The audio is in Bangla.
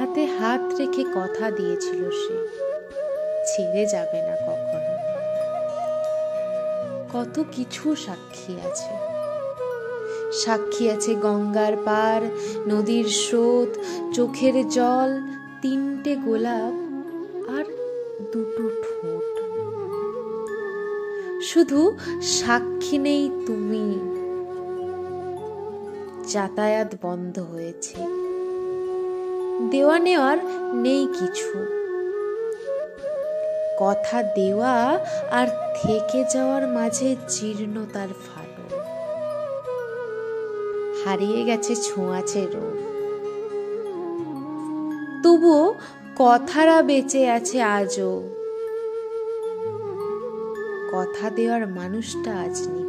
হাতে হাত রেখে কথা দিয়েছিল সে ছেড়ে যাবে না কখনো। কত কিছু সাক্ষী আছে, সাক্ষী আছে গঙ্গার পার, নদীর স্রোত, চোখের জল, 3টে গোলাপ আর 2টো ঠোঁট। শুধু সাক্ষী নেই তুমি। যাতায়াত বন্ধ হয়েছে, দেওয়া নেওয়ার নেই কিছু। কথা দেওয়া আর থেকে যাওয়ার মাঝে জীর্ণতার ফাটল। হারিয়ে গেছে ছোঁয়াচে রোগ, তবুও কথারা বেঁচে আছে আজও। কথা দেওয়ার মানুষটা আজ নেই।